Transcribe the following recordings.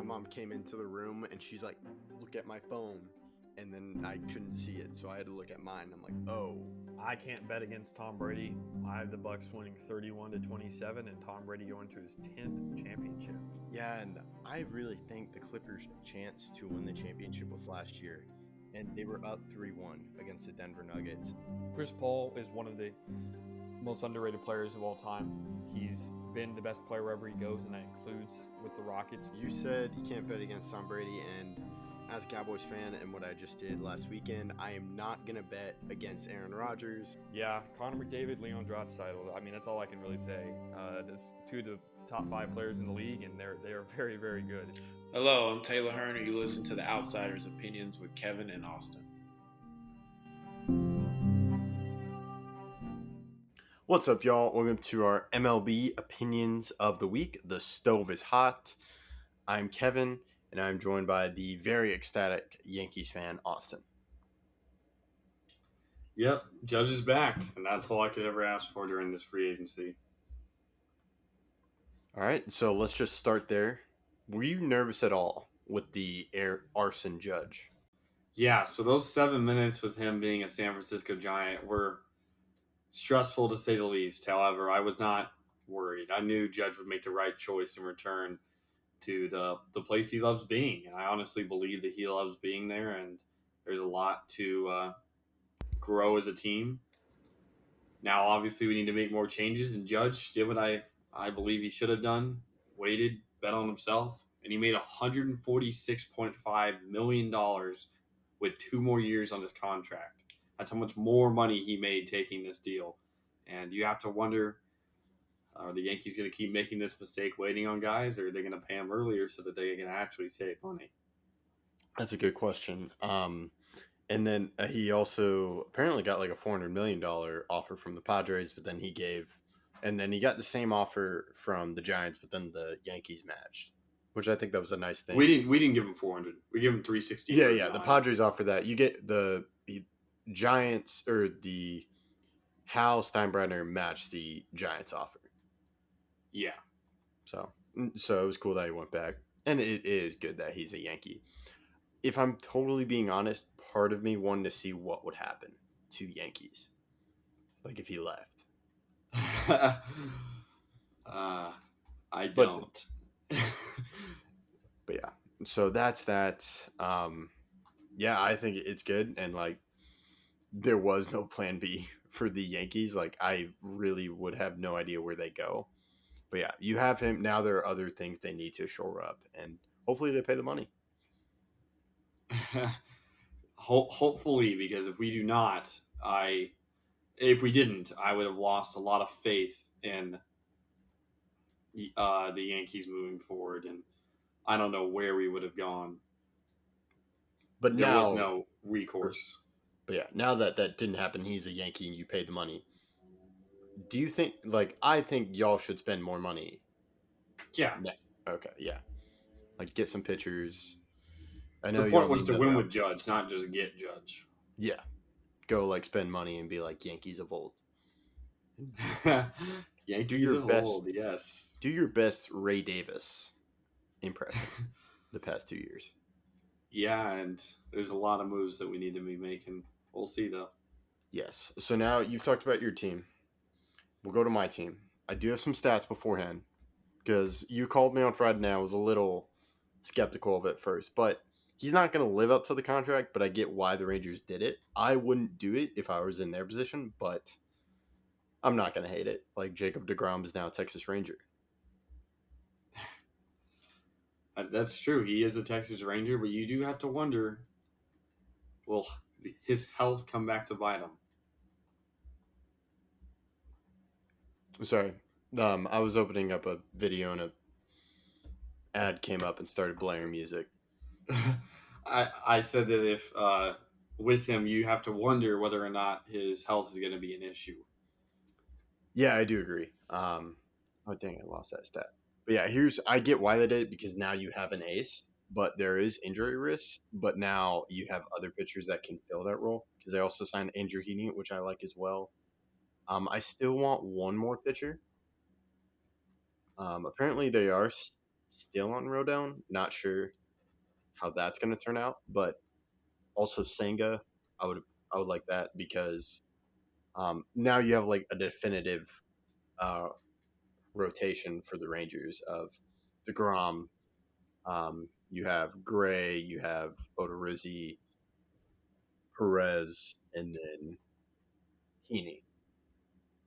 mom came into the room and she's like, "Look at my phone," and then I couldn't see it, so I had to look at mine. I'm like, "Oh." I can't bet against Tom Brady. I have the Bucks winning 31-27, and Tom Brady going to his 10th championship. Yeah, and I really think the Clippers' chance to win the championship was last year, and they were up 3-1 against the Denver Nuggets. Chris Paul is one of the most underrated players of all time. He's been the best player wherever he goes, and that includes with the Rockets. You said you can't bet against Tom Brady, and as a Cowboys fan and what I just did last weekend, I am not going to bet against Aaron Rodgers. Yeah, Connor McDavid, Leon Draisaitl. I mean, that's all I can really say. There's two of the top 5 players in the league, and they are very, very good. Hello, I'm Taylor Hearn, and you listen to the Outsiders' Opinions with Kevin and Austin. What's up, y'all? Welcome to our MLB Opinions of the Week. The stove is hot. I'm Kevin, and I'm joined by the very ecstatic Yankees fan, Austin. Yep, Judge is back, and that's all I could ever ask for during this free agency. All right, so let's just start there. Were you nervous at all with the arson Judge? Yeah, so those 7 minutes with him being a San Francisco Giant were stressful to say the least. However, I was not worried. I knew Judge would make the right choice in return to the place he loves being, and I honestly believe that he loves being there, and there's a lot to grow as a team. Now, obviously, we need to make more changes, and Judge did what I believe he should have done, waited, bet on himself, and he made $146.5 million with 2 more years on his contract. That's how much more money he made taking this deal. And you have to wonder, are the Yankees going to keep making this mistake waiting on guys, or are they going to pay them earlier so that they can actually save money? That's a good question. And then he also apparently got like a $400 million offer from the Padres, but then he got the same offer from the Giants, but then the Yankees matched, which I think that was a nice thing. We didn't give him 400. We gave him 360. Yeah. The Padres offer that. You get the Giants, or the Hal Steinbrenner matched the Giants offer. Yeah. So it was cool that he went back, and it is good that he's a Yankee. If I'm totally being honest, part of me wanted to see what would happen to Yankees, like if he left. I don't. But yeah, so that's that. Yeah, I think it's good, and like there was no plan B for the Yankees. Like I really would have no idea where they go. But yeah, you have him now. There are other things they need to shore up, and hopefully they pay the money. Hopefully, because if we do not, if we didn't, I would have lost a lot of faith in the Yankees moving forward, and I don't know where we would have gone. But there now, was no recourse. But yeah, now that didn't happen, he's a Yankee and you paid the money. Do you think, like, I think y'all should spend more money? Yeah. Okay, yeah. Like, get some pitchers. I know the point was to win with Judge, not just get Judge. Yeah. Go, like, spend money and be like Yankees of old. Yankees of old, yes. Do your best Ray Davis impression the past 2 years. Yeah, and there's a lot of moves that we need to be making. We'll see, though. Yes. So now you've talked about your team. We'll go to my team. I do have some stats beforehand because you called me on Friday and I was a little skeptical of it first. But he's not going to live up to the contract, but I get why the Rangers did it. I wouldn't do it if I was in their position, but I'm not going to hate it. Like Jacob deGrom is now a Texas Ranger. That's true. He is a Texas Ranger, but you do have to wonder, will his health come back to bite him? Sorry. I was opening up a video and a ad came up and started blaring music. I said that if with him, you have to wonder whether or not his health is going to be an issue. Yeah, I do agree. Oh, dang, I lost that stat. But yeah, I get why they did it, because now you have an ace, but there is injury risk. But now you have other pitchers that can fill that role, because they also signed Andrew Heaney, which I like as well. I still want one more pitcher. Apparently they are still on Rodon. Not sure how that's going to turn out, but also Senga, I would I would like that because now you have like a definitive uh, rotation for the Rangers of DeGrom. You have Gray, you have Odorizzi, Perez, and then Heaney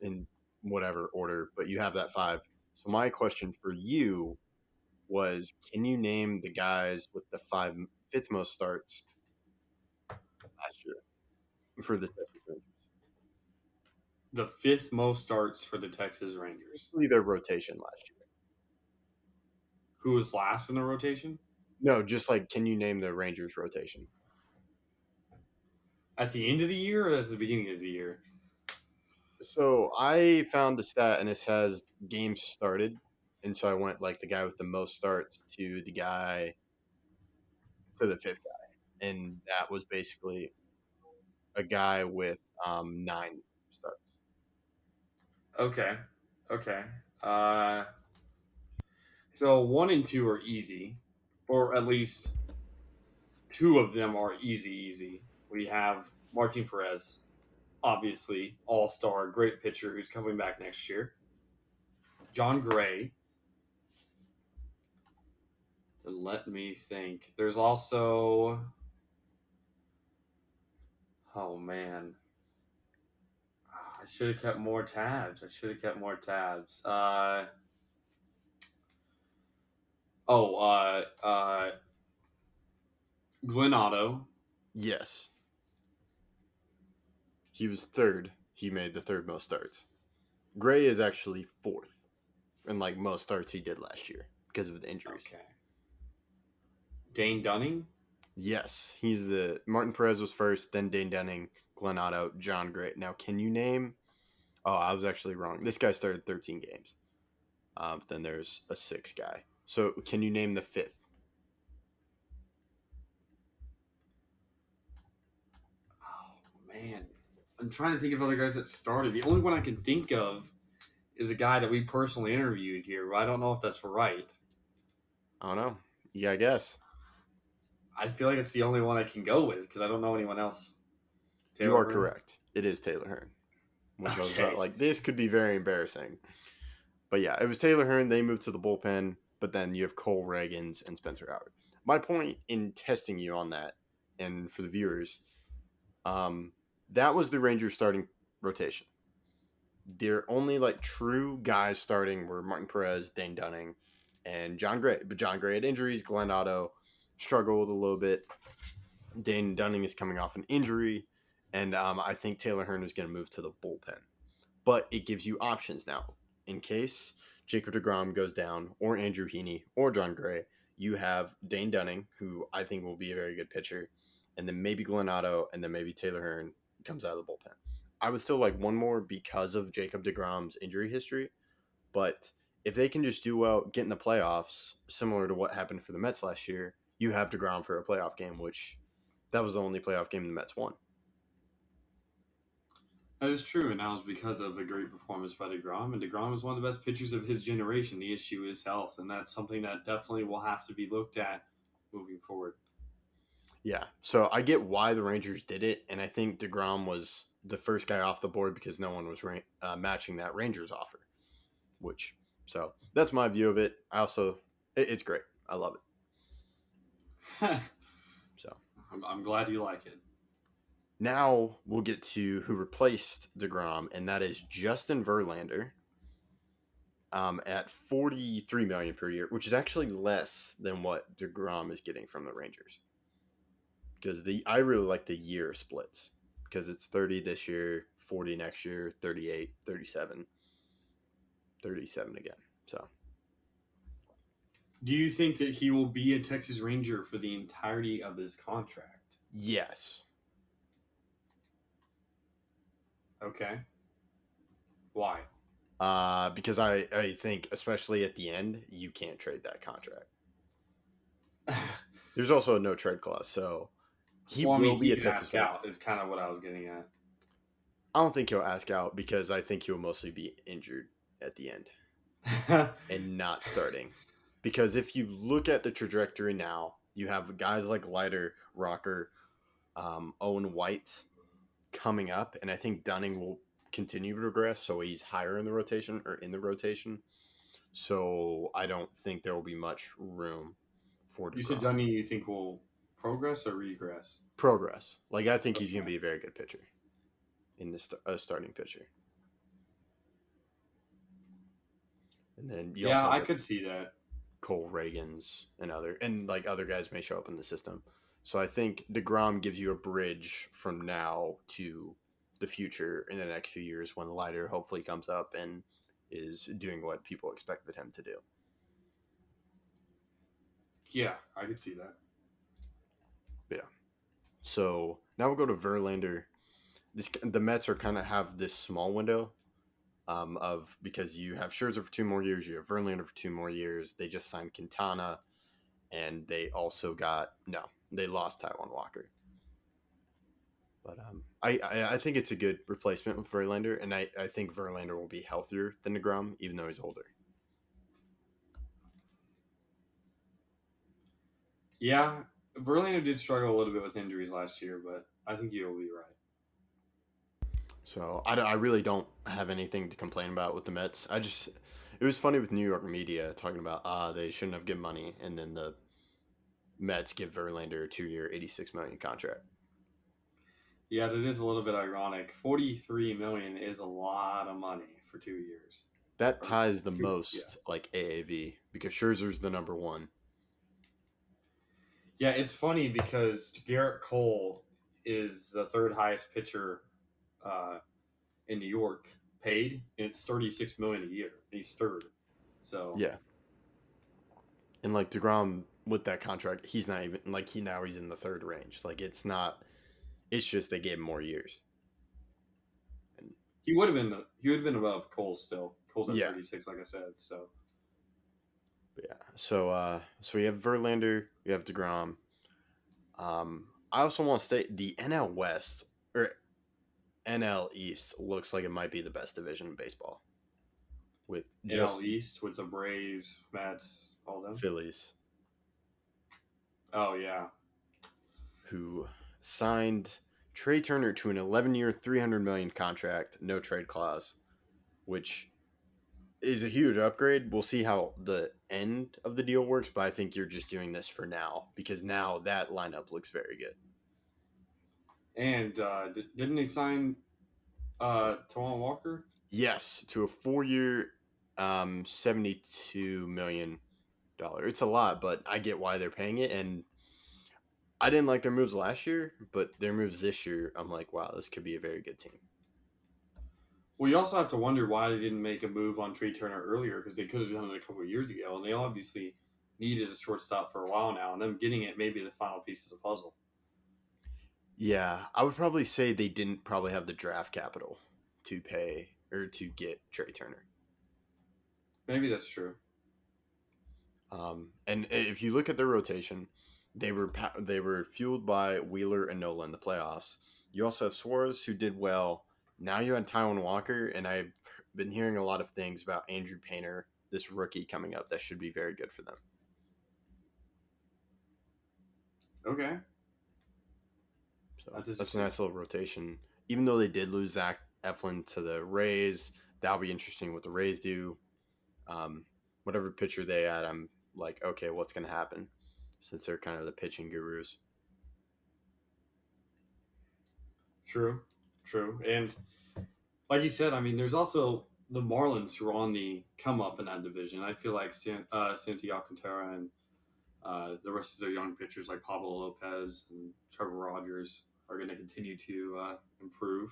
in whatever order, but you have that five. So my question for you was, can you name the guys with the fifth most starts last year for the Texas Rangers? The fifth most starts for the Texas Rangers. Basically their rotation last year. Who was last in the rotation? No, just like, can you name the Rangers rotation? At the end of the year or at the beginning of the year? So I found the stat and it says games started. And so I went like the guy with the most starts to the guy to the fifth guy. And that was basically a guy with 9 starts. Okay. So 1 and 2 are easy, or at least 2 of them are easy. We have Martin Perez, obviously all-star, great pitcher who's coming back next year. John Gray. Then let me think. There's also, oh man, I should have kept more tabs. Glenn Otto. Yes. He was third. He made the third most starts. Gray is actually fourth in like most starts he did last year because of the injuries. Okay. Dane Dunning. Yes, he's the Martin Perez was first, then Dane Dunning, Glenn Otto, John Gray. Now, can you name? Oh, I was actually wrong. This guy started 13 games. Then there's a 6th guy. So, can you name the 5th? Oh man, I'm trying to think of other guys that started. The only one I can think of is a guy that we personally interviewed here, but I don't know if that's right. I don't know. Yeah, I guess. I feel like it's the only one I can go with because I don't know anyone else. You are Hearn? correct. It is Taylor Hearn. Which I was Okay. about like, this could be very embarrassing. But yeah, it was Taylor Hearn. They moved to the bullpen, but then you have Cole Reagans and Spencer Howard. My point in testing you on that, and for the viewers, that was the Rangers starting rotation. Their only like true guys starting were Martin Perez, Dane Dunning, and John Gray. But John Gray had injuries. Glenn Otto struggled a little bit. Dane Dunning is coming off an injury, and I think Taylor Hearn is going to move to the bullpen. But it gives you options now. In case Jacob deGrom goes down, or Andrew Heaney, or John Gray, you have Dane Dunning, who I think will be a very good pitcher, and then maybe Glenn Otto, and then maybe Taylor Hearn comes out of the bullpen. I would still like one more because of Jacob deGrom's injury history, but if they can just do well, get in the playoffs, similar to what happened for the Mets last year, you have deGrom for a playoff game, which that was the only playoff game the Mets won. That is true, and that was because of a great performance by deGrom. And deGrom is one of the best pitchers of his generation. The issue is health, and that's something that definitely will have to be looked at moving forward. Yeah, so I get why the Rangers did it, and I think deGrom was the first guy off the board because no one was matching that Rangers offer. So that's my view of it. I also, it's great. I love it. So I'm glad you like it. now we'll get to who replaced deGrom, and that is Justin Verlander. At $43 million per year, which is actually less than what deGrom is getting from the Rangers. Because I really like the year splits because it's 30 this year, 40 next year, 38, 37, 37 again. So, do you think that he will be a Texas Ranger for the entirety of his contract? yes. Okay. Why? Because I think, especially at the end, you can't trade that contract. There's also a no trade clause, so he will be a Texas Ranger. Out is kind of what I was getting at. I don't think he'll ask out because I think he'll mostly be injured at the end and not starting. Because if you look at the trajectory now, you have guys like Leiter, Rocker, Owen White coming up, and I think Dunning will continue to progress, so he's higher in the rotation or in the rotation. So I don't think there will be much room for You said DeGrom. Dunny, you think will progress or regress? Progress. Like I think he's going to Okay. be a very good pitcher in this starting pitcher. And then you Yeah, also I have could see that. Cole Reagans and like other guys may show up in the system. So I think DeGrom gives you a bridge from now to the future in the next few years when Leiter hopefully comes up and is doing what people expected him to do. Yeah, I could see that. Yeah. So now we'll go to Verlander. The Mets are kind of have this small window of because you have Scherzer for 2 more years, you have Verlander for 2 more years. They just signed Quintana, and they also they lost Taiwan Walker. But I think it's a good replacement with Verlander, and I think Verlander will be healthier than DeGrom, even though he's older. Yeah, Verlander did struggle a little bit with injuries last year, but I think you'll be right. So I really don't have anything to complain about with the Mets. It was funny with New York media talking about they shouldn't have given money, and then the Mets give Verlander a 2-year, $86 million contract. Yeah, that is a little bit ironic. $43 million is a lot of money for 2 years. That Or ties the two, yeah. most like AAV because Scherzer's the number one. Yeah, it's funny because Garrett Cole is the third highest pitcher uh, in New York paid, and it's $36 million a year. And he's third. So Yeah, and like DeGrom with that contract, he's not even like he's in the third range. Like it's not. It's just they gave him more years. And he would have been above Cole still. Cole's at yeah, 36, like I said. So yeah. So we have Verlander, we have DeGrom. I also want to state the NL West or NL East looks like it might be the best division in baseball with NL just East with the Braves, Mets, all them. Phillies, Oh yeah, who signed Trey Turner to an 11-year, $300 million contract, no trade clause, which is a huge upgrade. We'll see how the end of the deal works, but I think you're just doing this for now because now that lineup looks very good. and didn't he sign Taiwan Walker? Yes, to a 4-year, $72 million. It's a lot, but I get why they're paying it. And I didn't like their moves last year, but their moves this year, I'm like, wow, this could be a very good team. Well, you also have to wonder why they didn't make a move on Trey Turner earlier because they could have done it a couple of years ago, and they obviously needed a shortstop for a while now, and them getting it may be the final piece of the puzzle. Yeah, I would probably say they didn't probably have the draft capital to pay or to get Trey Turner. Maybe that's true. And if you look at their rotation, they were fueled by Wheeler and Nola in the playoffs. You also have Suarez who did well. Now you had Taiwan Walker, and I've been hearing a lot of things about Andrew Painter, this rookie coming up that should be very good for them. Okay. So that's a nice little rotation. Even though they did lose Zach Eflin to the Rays, that'll be interesting what the Rays do. Whatever pitcher they add, I'm like, okay, what's going to happen since they're kind of the pitching gurus. True. And like you said, I mean, there's also the Marlins who are on the come up in that division. I feel like Santi Alcantara and the rest of their young pitchers like Pablo Lopez and Trevor Rogers are going to continue to improve.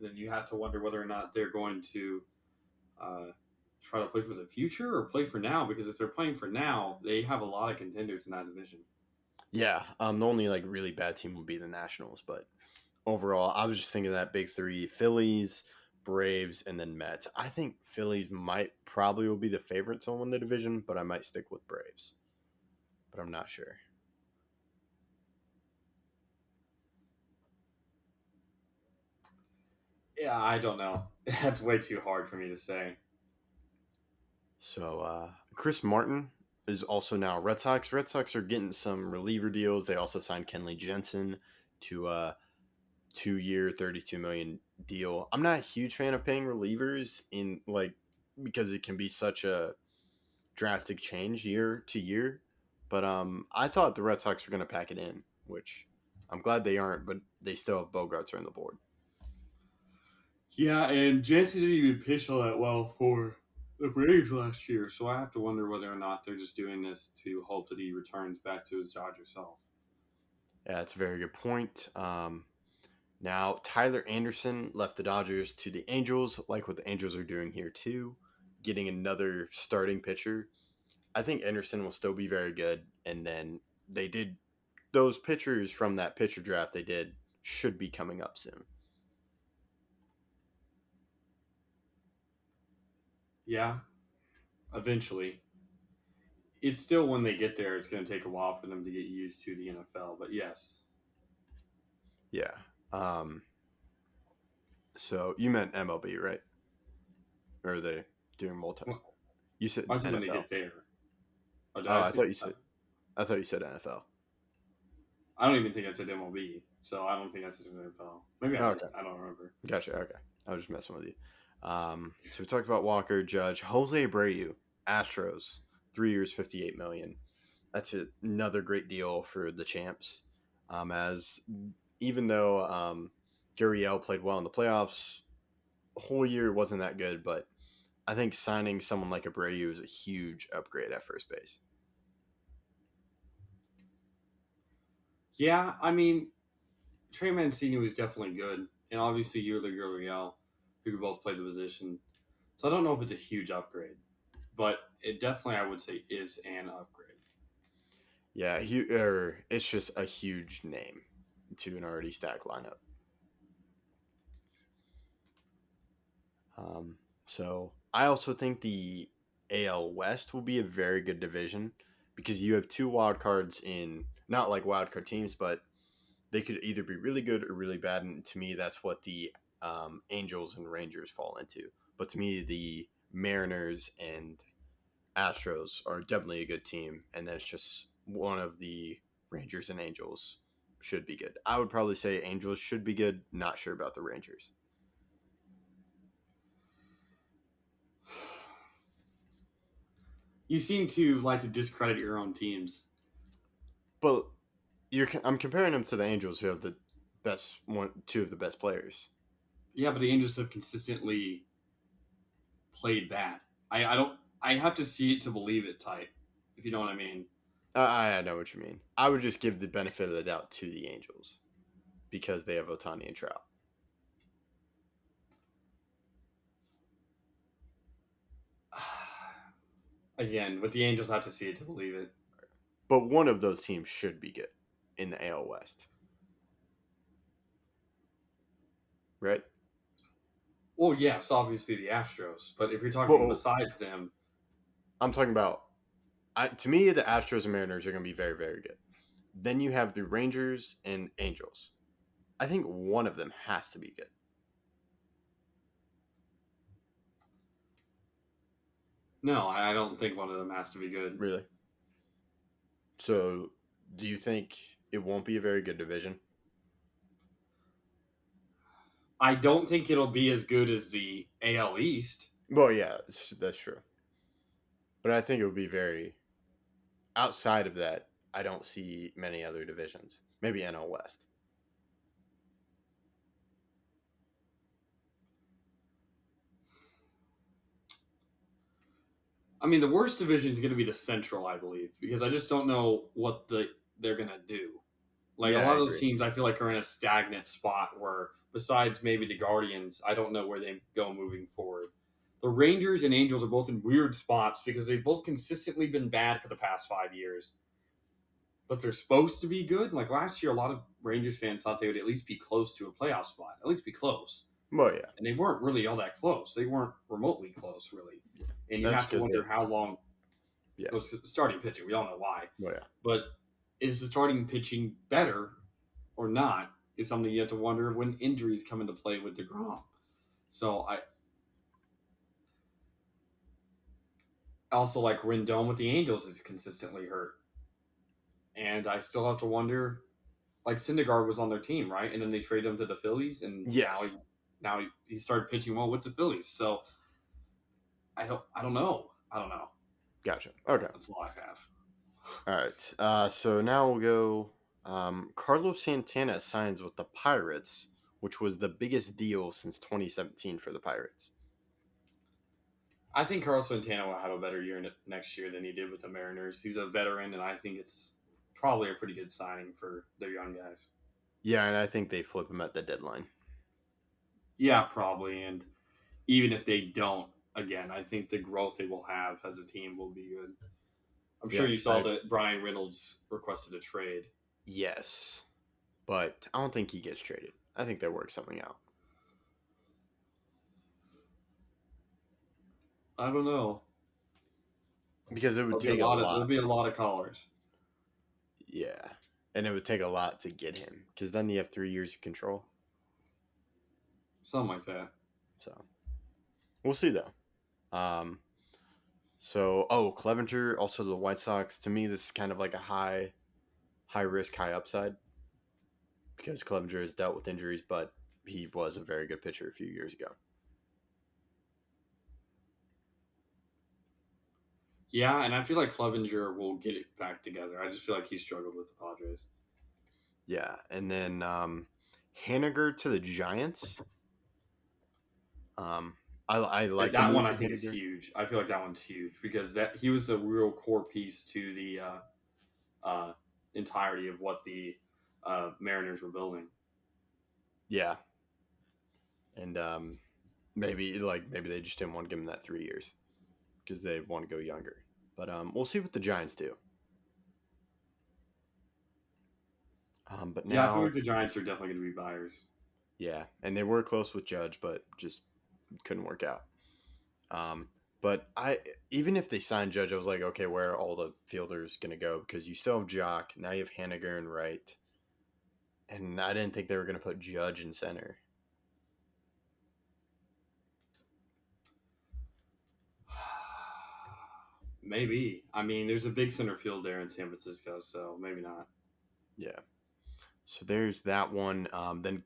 And then you have to wonder whether or not they're going to try to play for the future or play for now, because if they're playing for now, they have a lot of contenders in that division. Yeah, the only like really bad team would be the Nationals, but overall, I was just thinking that big three: Phillies, Braves, and then Mets. I think Phillies probably will be the favorites to win the division, but I might stick with Braves. But I'm not sure. Yeah, I don't know. That's way too hard for me to say. So Chris Martin is also now Red Sox. Red Sox are getting some reliever deals. They also signed Kenley Jensen to a 2-year, $32 million deal. I'm not a huge fan of paying relievers in because it can be such a drastic change year to year. But I thought the Red Sox were going to pack it in, which I'm glad they aren't. But they still have Bogarts on the board. Yeah, and Jansen didn't even pitch all that well for the Braves last year, so I have to wonder whether or not they're just doing this to hope that he returns back to his Dodger self. Yeah, that's a very good point. Now, Tyler Anderson left the Dodgers to the Angels, like what the Angels are doing here too, getting another starting pitcher. I think Anderson will still be very good, and then they did those pitchers from that pitcher draft they did should be coming up soon. Yeah, eventually. It's still when they get there, it's going to take a while for them to get used to the NFL, but yes. Yeah. So you meant MLB, right? Or are they doing multi? Well, You said I said when they NFL. get there. Or did Oh, I I say- thought you said. I thought you said NFL. I don't even think I said MLB, so I don't think I said NFL. Maybe I did. Okay. I don't remember. Gotcha. Okay. I was just messing with you. So we talked about Walker, Judge, Jose Abreu, Astros, 3 years, $58 million. That's another great deal for the champs. As even though Gurriel played well in the playoffs, the whole year wasn't that good, but I think signing someone like Abreu is a huge upgrade at first base. Yeah, I mean, Trey Mancini was definitely good, and obviously Yuli Gurriel, who could both play the position. So I don't know if it's a huge upgrade, but it definitely, I would say, is an upgrade. Yeah, it's just a huge name to an already stacked lineup. So I also think the AL West will be a very good division because you have two wild cards in not like wild card teams, but they could either be really good or really bad. And to me, that's what the Angels and Rangers fall into. But to me, the Mariners and Astros are definitely a good team, and then it's just one of the Rangers and Angels should be good. I would probably say Angels should be good. Not sure about the Rangers. You seem to like to discredit your own teams. But I'm comparing them to the Angels, who have the two of the best players. Yeah, but the Angels have consistently played bad. I have to see it to believe it type, if you know what I mean. I know what you mean. I would just give the benefit of the doubt to the Angels because they have Otani and Trout. Again, with the Angels, I have to see it to believe it. But one of those teams should be good in the AL West. Right? Well, yes, obviously the Astros, but if you're talking besides them, I'm talking about. To me, the Astros and Mariners are going to be very, very good. Then you have the Rangers and Angels. I think one of them has to be good. no, I don't think one of them has to be good. Really? So, do you think it won't be a very good division? I don't think it'll be as good as the AL East. Well, yeah, that's true. But I think it would be very. Outside of that, I don't see many other divisions. Maybe NL West. I mean, the worst division is going to be the Central, I believe, because I just don't know what they're going to do. Like Yeah, a lot I of those agree. teams, I feel like are in a stagnant spot where, besides maybe the Guardians, I don't know where they go moving forward. The Rangers and Angels are both in weird spots because they've both consistently been bad for the past 5 years. But they're supposed to be good. Like last year, a lot of Rangers fans thought they would at least be close to a playoff spot, at least be close. Well, yeah. And they weren't really all that close. They weren't remotely close, really. And you That's have to 'cause wonder how long. Yeah. It was starting pitching. We all know why. Well, yeah. But is the starting pitching better or not? Is something you have to wonder when injuries come into play with DeGrom. So also like Rendon with the Angels is consistently hurt, and I still have to wonder. Like Syndergaard was on their team, right? And then they traded him to the Phillies, and Yes. now he started pitching well with the Phillies. So I don't know. I don't know. Gotcha. Okay. That's all I have. All right. So now we'll go. Carlos Santana signs with the Pirates, which was the biggest deal since 2017 for the Pirates. I think Carlos Santana will have a better year next year than he did with the Mariners. He's a veteran, and I think it's probably a pretty good signing for their young guys. Yeah, and I think they flip him at the deadline. Yeah, probably. And even if they don't, again, I think the growth they will have as a team will be good. I'm sure you saw that Brian Reynolds requested a trade. Yes, but I don't think he gets traded. I think they work something out. I don't know. Because it would take a lot. There'll be a lot of callers. Yeah, and it would take a lot to get him. Because then you have 3 years of control. Something like that. So, we'll see though. Clevenger, also the White Sox. To me, this is kind of like a high risk, high upside. Because Clevenger has dealt with injuries, but he was a very good pitcher a few years ago. Yeah, and I feel like Clevenger will get it back together. I just feel like he struggled with the Padres. Yeah, and then Haniger to the Giants. I like that one. I think is huge. I feel like that one's huge because that he was a real core piece to the entirety of what the Mariners were building. Yeah, and maybe they just didn't want to give him that 3 years because they want to go younger. But we'll see what the Giants do. But now, I feel like the Giants are definitely going to be buyers. Yeah, and they were close with Judge, but just couldn't work out. But even if they signed Judge, I was like, okay, where are all the fielders going to go? Because you still have Jock, now you have Haniger and Wright, and I didn't think they were going to put Judge in center. Maybe. I mean, there's a big center field there in San Francisco, so maybe not. Yeah. So there's that one. Then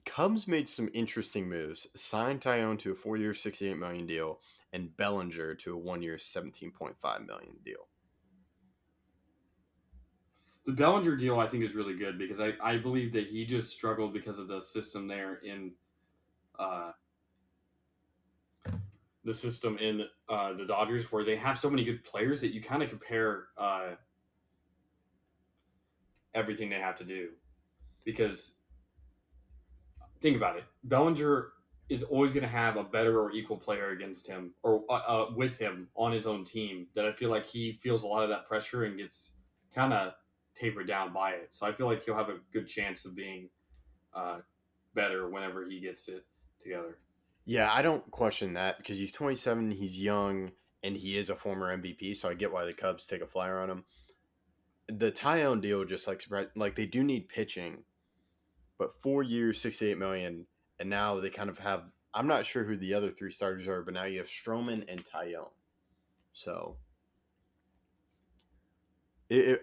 Cubs made some interesting moves. Signed Tyone to a 4-year, $68 million deal, and Bellinger to a 1-year, $17.5 million deal. The Bellinger deal, I think, is really good because I believe that he just struggled because of the system there in the Dodgers, where they have so many good players that you kind of compare everything they have to do. Because think about it, Bellinger is always going to have a better or equal player against him or with him on his own team. That I feel like he feels a lot of that pressure and gets kind of tapered down by it. So I feel like he'll have a good chance of being better whenever he gets it together. Yeah, I don't question that because he's 27, he's young, and he is a former MVP, so I get why the Cubs take a flyer on him. The Tyone deal just like they do need pitching, but 4 years, $68 million, and now they kind of have. I'm not sure who the other 3 starters are, but now you have Stroman and Tyone. So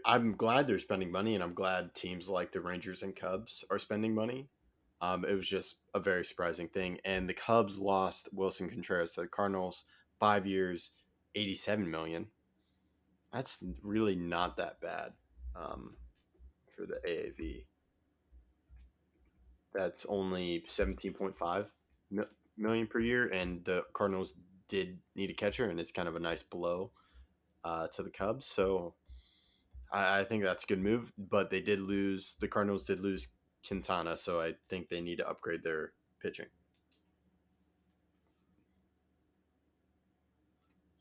I'm glad they're spending money, and I'm glad teams like the Rangers and Cubs are spending money. It was just a very surprising thing. And the Cubs lost Wilson Contreras to the Cardinals, 5 years, $87 million. That's really not that bad for the AAV. That's only 17.5 million per year, and the Cardinals did need a catcher, and it's kind of a nice blow to the Cubs. So I think that's a good move. But the Cardinals did lose Quintana, so I think they need to upgrade their pitching.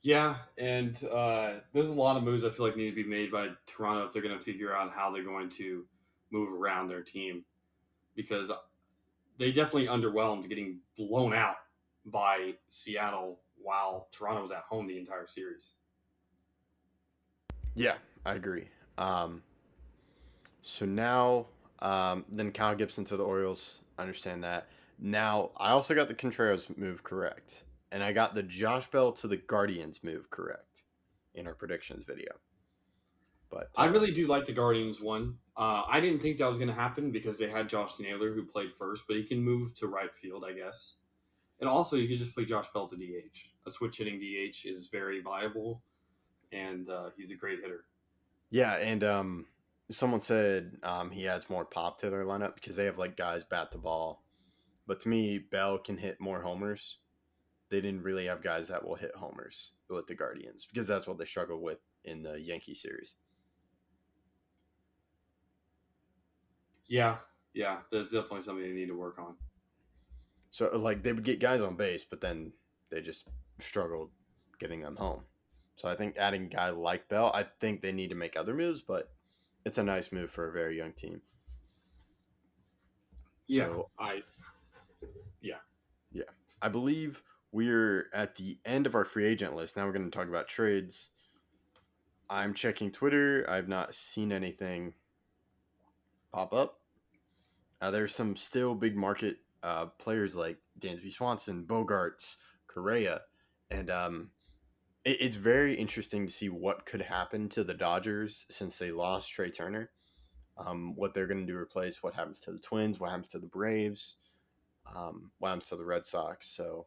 Yeah, and there's a lot of moves I feel like need to be made by Toronto if they're going to figure out how they're going to move around their team, because they definitely underwhelmed getting blown out by Seattle while Toronto was at home the entire series. Yeah, I agree. So now, then Kyle Gibson to the Orioles. I understand that. Now, I also got the Contreras move correct. And I got the Josh Bell to the Guardians move correct. in our predictions video. But I really do like the Guardians one. I didn't think that was going to happen because they had Josh Naylor who played first, but he can move to right field, I guess. And also, you could just play Josh Bell to DH. A switch hitting DH is very viable, and he's a great hitter. yeah, and someone said he adds more pop to their lineup because they have like guys bat the ball. But to me, Bell can hit more homers. They didn't really have guys that will hit homers with the Guardians because that's what they struggled with in the Yankee series. Yeah, there's definitely something they need to work on. So like they would get guys on base, but then they just struggled getting them home. So I think adding a guy like Bell, I think they need to make other moves, but it's a nice move for a very young team. Yeah, So, yeah. I believe we're at the end of our free agent list. Now we're going to talk about trades. I'm checking Twitter. I've not seen anything pop up. There's some still big market players like Dansby Swanson, Bogarts, Correa, and it's very interesting to see what could happen to the Dodgers since they lost Trey Turner. What they're going to do to replace, what happens to the Twins, what happens to the Braves, what happens to the Red Sox. So,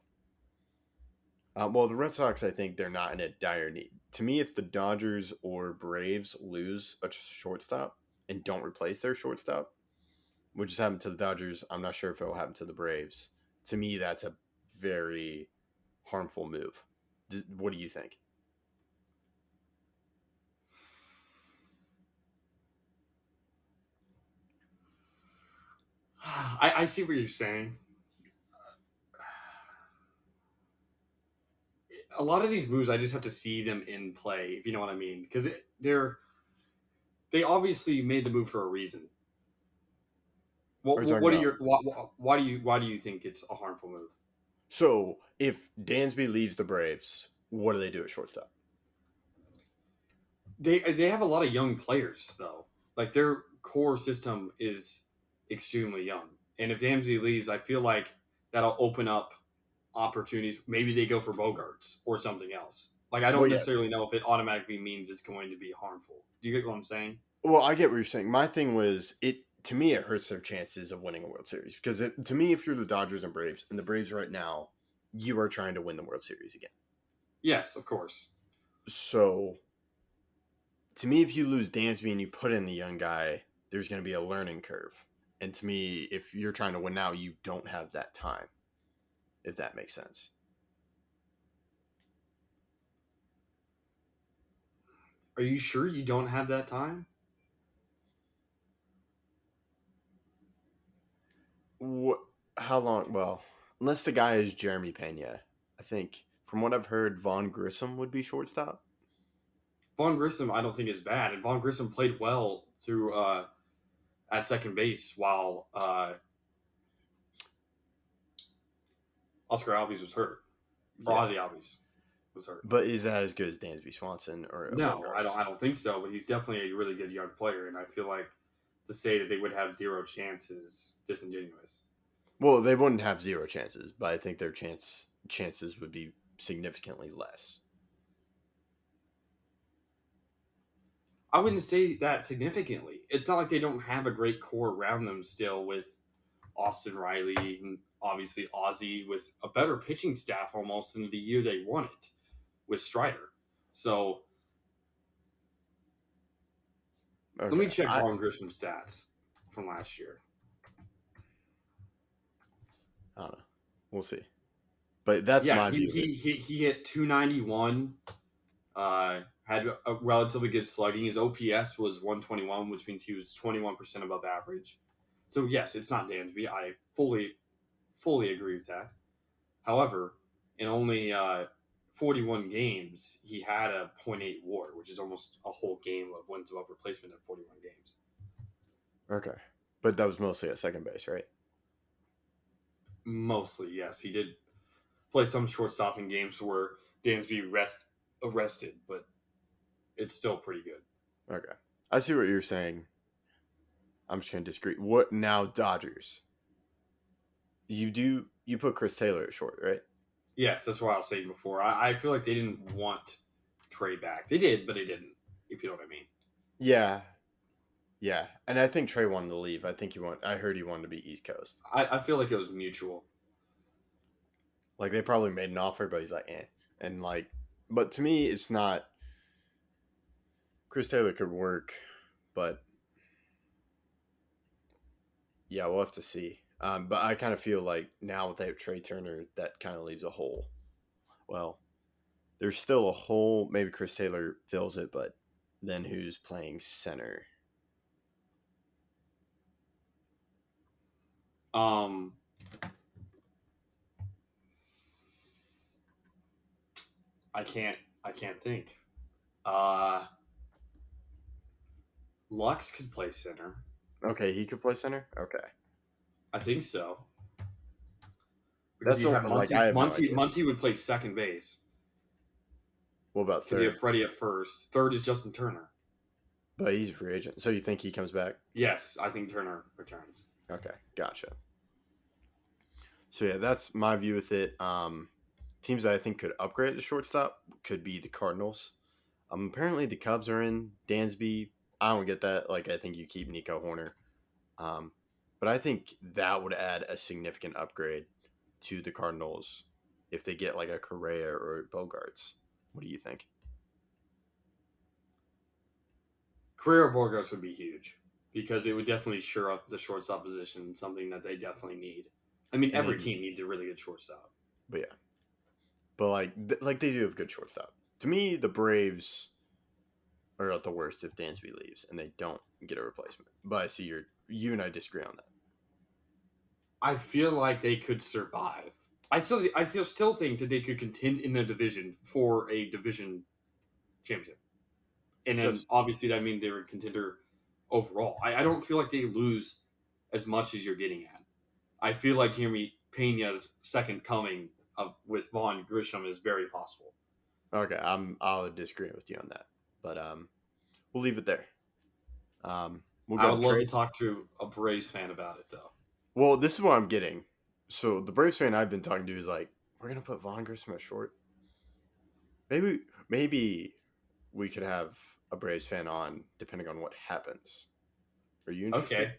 well, the Red Sox, I think they're not in a dire need. To me, if the Dodgers or Braves lose a shortstop and don't replace their shortstop, which has happened to the Dodgers, I'm not sure if it will happen to the Braves. To me, that's a very harmful move. What do you think? I see what you're saying. A lot of these moves, I just have to see them in play, if you know what I mean, because they obviously made the move for a reason. Are you talking What are about? your why do you think it's a harmful move? So if Dansby leaves the Braves, what do they do at shortstop? They have a lot of young players though. Like their core system is extremely young, and if Dansby leaves, I feel like that'll open up opportunities. Maybe they go for Bogarts or something else. Like I Well, don't yeah. necessarily know if it automatically means it's going to be harmful. Do you get what I'm saying? Well, I get what you're saying. My thing was it to me. It hurts their chances of winning a World Series because to me, if you're the Dodgers and Braves, and the Braves right now, you are trying to win the World Series again. Yes, of course. So to me, if you lose Dansby and you put in the young guy, there's going to be a learning curve. And to me, if you're trying to win now, you don't have that time. If that makes sense. Are you sure you don't have that time? What? How long? Well, unless the guy is Jeremy Pena, I think from what I've heard, Vaughn Grissom would be shortstop. Vaughn Grissom, I don't think is bad, and Vaughn Grissom played well through at second base while Oscar Albies was hurt, or Yeah. Ozzy Albies was hurt. But is that as good as Dansby Swanson or No, Bogarts? I don't think so. But he's definitely a really good young player, and I feel like to say that they would have zero chances disingenuous. Well, they wouldn't have zero chances, but I think their chances would be significantly less. I wouldn't say that significantly. It's not like they don't have a great core around them still with Austin Riley and obviously Ozzy with a better pitching staff almost than the year they won it with Strider. So Okay. let me check Vaughn Grissom's stats from last year. I don't know. We'll see. But that's my view. He hit 291. Had a relatively good slugging. His OPS was 121, which means he was 21% above average. So yes, it's not Dansby. I fully agree with that. However, in only 41 games, he had a .8 WAR, which is almost a whole game of wins above replacement in 41 games. Okay. But that was mostly at second base, right? Mostly, yes. He did play some shortstopping games where Dansby arrested, but it's still pretty good. Okay. I see what you're saying. I'm just going to disagree. What now, Dodgers? You put Chris Taylor at short, right? Yes, that's what I was saying before. I feel like they didn't want Trey back. They did, but they didn't. If you know what I mean. Yeah, yeah, and I think Trey wanted to leave. I heard he wanted to be East Coast. I feel like it was mutual. Like they probably made an offer, but he's like, eh. And like, but to me, it's not. Chris Taylor could work, but yeah, we'll have to see. But I kind of feel like now without Trey Turner, that kind of leaves a hole. Well, there's still a hole. Maybe Chris Taylor fills it, but then who's playing center? Um, I can't think. Lux could play center. Okay, he could play center. Okay, I think so. that's Because you have like I have no Muncy, idea. Muncy would play second base. What about Because you third? have Freddie at first. Third is Justin Turner. But he's a free agent, so you think he comes back? Yes, I think Turner returns. Okay, gotcha. So yeah, that's my view with it. Teams that I think could upgrade the shortstop could be the Cardinals. Apparently the Cubs are in Dansby. I don't get that. Like I think you keep Nico Horner. But I think that would add a significant upgrade to the Cardinals if they get like a Correa or Bogarts. What do you think? Career Borgos would be huge because it would definitely shore up the shortstop position, something that they definitely need. I mean, And every then- team needs a really good shortstop. But yeah, but like they do have good shortstop. To me, the Braves are at the worst if Dansby leaves and they don't get a replacement. But I see you and I disagree on that. I feel like they could survive. I still think that they could contend in their division for a division championship. And then Yes. obviously that means they were a contender overall. I don't feel like they lose as much as you're getting at. I feel like Jeremy Pena's second coming with Vaughn Grisham is very possible. Okay, I'll disagree with you on that, but we'll leave it there. We'll I go would love to trade. talk to a Braves fan about it though. Well, this is what I'm getting. So the Braves fan I've been talking to is like, we're gonna put Von Grissom at short. Maybe we could have a Braves fan on depending on what happens. Are you interested? Okay,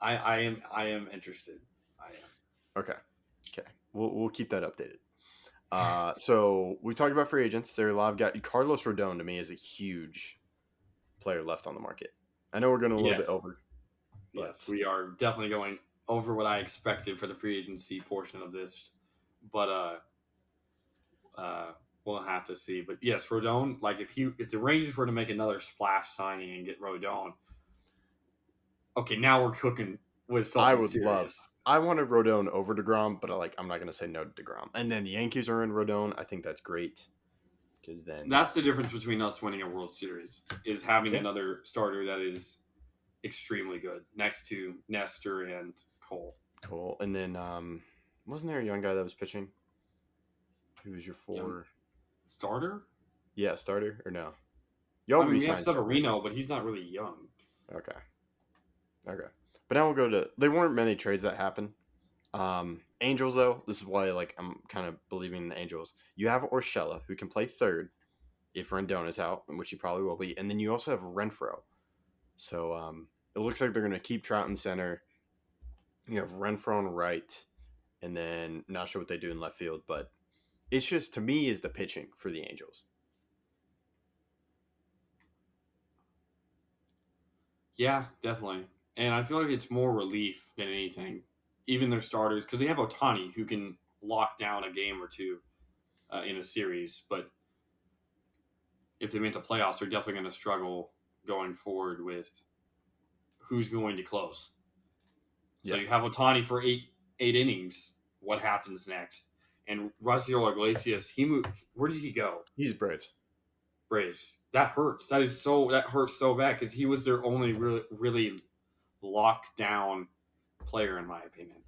I am interested. I am. Okay. We'll keep that updated. So we talked about free agents. There are a lot of guys. Carlos Rodon to me is a huge player left on the market. I know we're going a little bit Yes. over. But Yes, we are definitely going over what I expected for the free agency portion of this, but we'll have to see. But yes, Rodon. Like if the Rangers were to make another splash signing and get Rodon, okay, now we're cooking with something I would serious. love. I wanted Rodon over DeGrom, but I'm not going to say no to DeGrom. And then the Yankees are in Rodon. I think that's great because then That's the difference between us winning a World Series is having Yeah. another starter that is extremely good next to Nestor and Cole. cool. And then wasn't there a young guy that was pitching? Who was your four? Young. Starter? Yeah, starter or no? Y'all I mean, we have re-signed somebody. Severino, but he's not really young. Okay. But now we'll go to. There weren't many trades that happened. Angels though, this is why I'm kind of believing in the Angels. You have Urshela who can play third if Rendon is out, which he probably will be, and then you also have Renfroe. So it looks like they're going to keep Trout in center. You have Renfroe on right, and then not sure what they do in left field, but it's just to me is the pitching for the Angels. Yeah, definitely. And I feel like it's more relief than anything. Even their starters, because they have Otani who can lock down a game or two in a series. But if they make the playoffs, they're definitely going to struggle going forward with who's going to close. So Yeah. you have Otani for eight innings. What happens next? And Raciel Iglesias, he moved. Where did he go? He's Braves. Braves. That hurts. That hurts so bad because he was their only really locked down player in my opinion.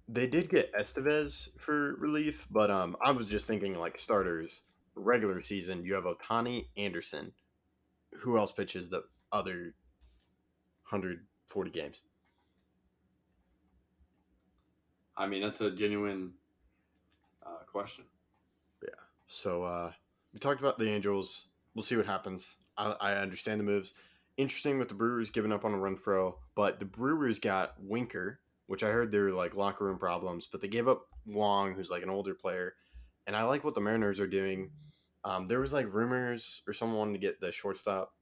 They did get Estevez for relief, but I was just thinking like starters, regular season, you have Otani, Anderson. Who else pitches the other 140 games? I mean, that's a genuine question. Yeah. So we talked about the Angels. we'll see what happens. I understand the moves. Interesting with the Brewers giving up on a Renfroe, but the Brewers got Winker, which I heard they were like locker room problems, but they gave up Wong, who's like an older player, and I like what the Mariners are doing. There was like rumors or someone wanted to get the shortstop,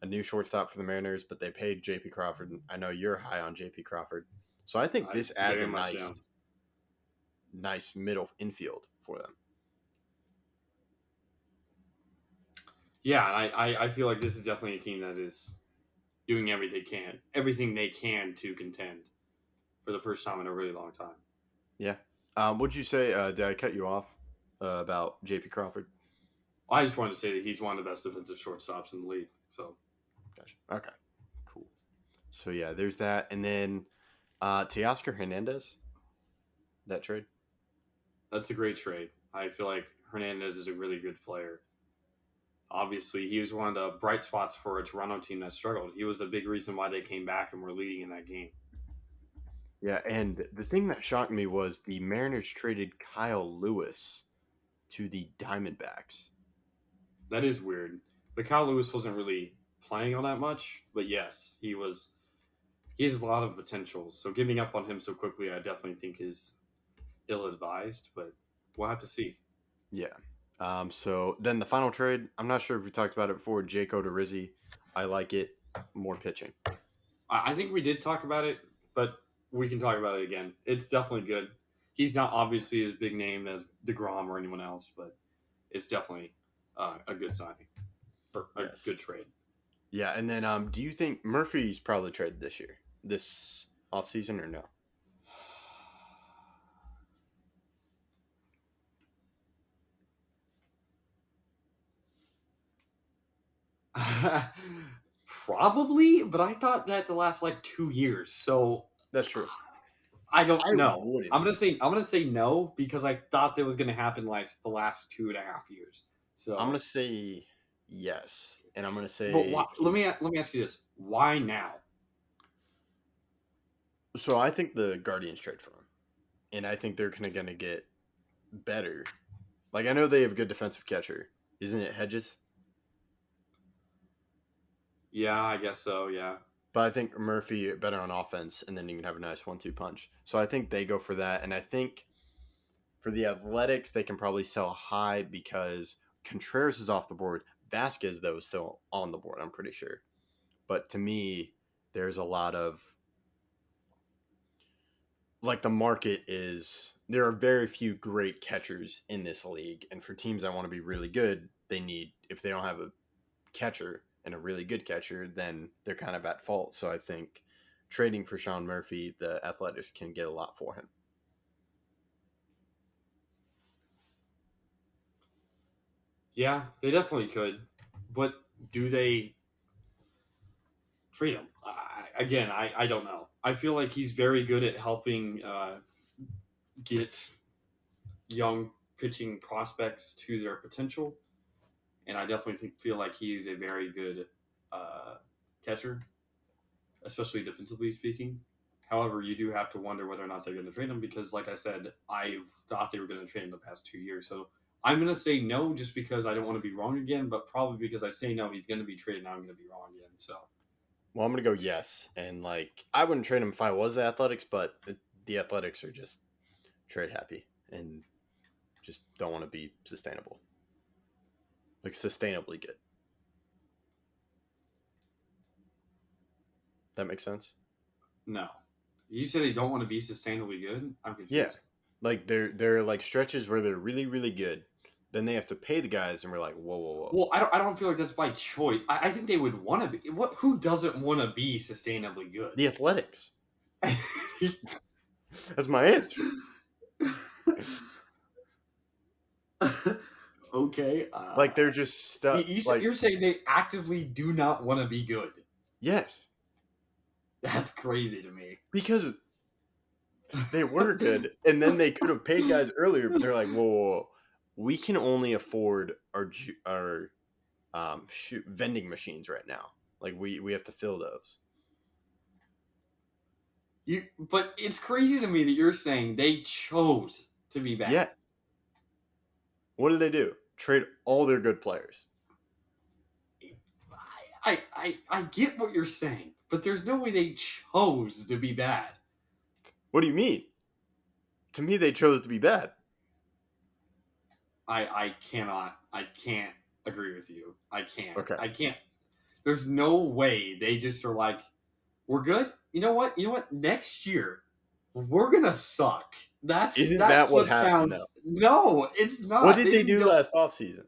a new shortstop for the Mariners, but they paid J.P. Crawford. I know you're high on J.P. Crawford, so I think I this adds very a much nice, am. nice middle infield for them. Yeah, I feel like this is definitely a team that is doing everything they can to contend for the first time in a really long time. Yeah. Would you say? Did I cut you off about J.P. Crawford? I just wanted to say that he's one of the best defensive shortstops in the league. So, Gotcha. Okay. Cool. So yeah, there's that, and then Teoscar Hernandez. That trade. that's a great trade. I feel like Hernandez is a really good player. Obviously, he was one of the bright spots for a Toronto team that struggled. He was a big reason why they came back and were leading in that game. Yeah, and the thing that shocked me was the Mariners traded Kyle Lewis to the Diamondbacks. That is weird. But Kyle Lewis wasn't really playing all that much. But yes, he was. He has a lot of potential. So giving up on him so quickly, I definitely think is ill-advised. But we'll have to see. Yeah. So then the final trade, I'm not sure if we talked about it before, Jake Odorizzi. I like it. More pitching. I think we did talk about it, but we can talk about it again. It's definitely good. He's not obviously as big name as DeGrom or anyone else, but it's definitely a good signing or a Yes. good trade. Yeah, and then do you think Murphy's probably traded this offseason or no? Probably, but I thought that to last like 2 years. So That's true. I don't I know. wouldn't. I'm gonna say no because I thought that was gonna happen like the last 2.5 years. So I'm gonna say yes, and I'm gonna say. but why, let me ask you this: why now? So I think the Guardians trade for him, and I think they're gonna get better. Like I know they have a good defensive catcher, isn't it Hedges? Yeah, I guess so. Yeah. But I think Murphy better on offense, and then you can have a nice 1-2 punch. So I think they go for that, and I think for the Athletics they can probably sell high because Contreras is off the board. Vasquez though is still on the board. I'm pretty sure. But to me, there's a lot of like the market is there are very few great catchers in this league, and for teams that want to be really good, they need if they don't have a catcher and a really good catcher, then they're kind of at fault. So I think trading for Sean Murphy, the Athletics can get a lot for him. Yeah, they definitely could, but do they trade him? I don't know. I feel like he's very good at helping get young pitching prospects to their potential, and I definitely feel like he's a very good catcher, especially defensively speaking. However, you do have to wonder whether or not they're going to trade him because, like I said, I've thought they were going to trade him the past 2 years. So I'm going to say no just because I don't want to be wrong again, but probably because I say no, he's going to be traded. Now I'm going to be wrong again. So, Well, I'm going to go yes. And like, I wouldn't trade him if I was the Athletics, but the Athletics are just trade happy and just don't want to be sustainable. Like, sustainably good. That makes sense? no. You say they don't want to be sustainably good? I'm confused. Yeah. Like, there are like stretches where they're really, really good. Then they have to pay the guys, and we're like, whoa, whoa, whoa. Well, I don't feel like that's by choice. I think they would want to be. Who doesn't want to be sustainably good? The Athletics. That's my answer. Okay. Like they're just stuck. You're saying they actively do not want to be good. Yes, That's crazy to me. because they were good, and then they could have paid guys earlier, but they're like, whoa, whoa, whoa. We can only afford our vending machines right now. Like we have to fill those. But it's crazy to me that you're saying they chose to be bad. Yeah. What did they do? Trade all their good players. I get what you're saying, but there's no way they chose to be bad. What do you mean? To me, they chose to be bad. I can't agree with you. I can't. Okay. I can't. There's no way they just are like, we're good. You know what? Next year, we're gonna suck. Isn't That's that what what happened, sounds. No, it's not. What did they didn't do go- last offseason?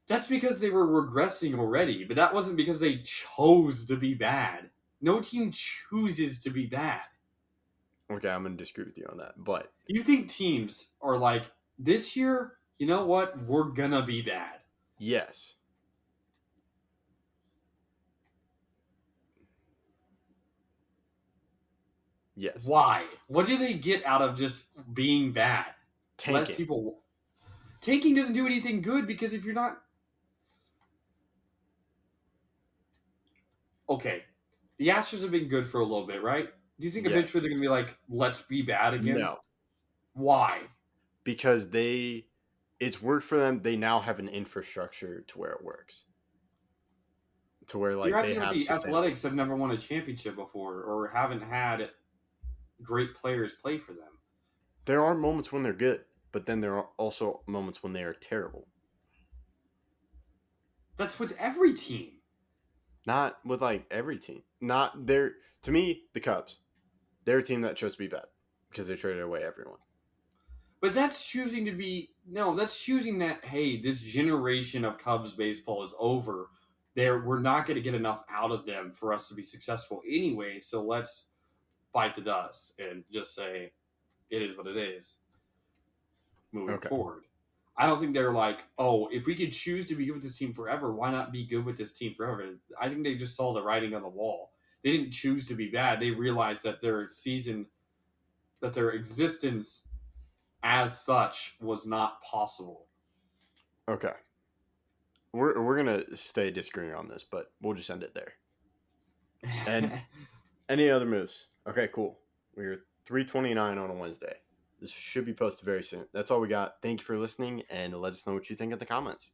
That's because they were regressing already, but that wasn't because they chose to be bad. No team chooses to be bad. Okay, I'm going to disagree with you on that. But You think teams are like, this year, you know what? We're gonna be bad. yes. Yes. Why? What do they get out of just being bad? Less Tanking. people. Tanking doesn't do anything good because if you're not. Okay. The Astros have been good for a little bit, right? Do you think Yeah. eventually they're going to be like, let's be bad again? No. Why? Because it's worked for them. They now have an infrastructure to where it works. To where, like, You're they acting have like the sustainable- Athletics have never won a championship before or haven't had great players play for them. There are moments when they're good, but then there are also moments when they are terrible. That's with every team. Not with, like, every team. Not their. To me, the Cubs. They're a team that chose to be bad because they traded away everyone. But that's choosing to be that's choosing that, hey, this generation of Cubs baseball is over. We're not going to get enough out of them for us to be successful anyway, so let's bite the dust and just say it is what it is moving Okay. forward. I don't think they're like, oh, if we could choose to be good with this team forever, why not be good with this team forever? I think they just saw the writing on the wall. They didn't choose to be bad. They realized that their existence as such was not possible. Okay. We're gonna stay disagreeing on this, but we'll just end it there. And any other moves? Okay, cool. We're 3:29 on a Wednesday. This should be posted very soon. That's all we got. Thank you for listening, and let us know what you think in the comments.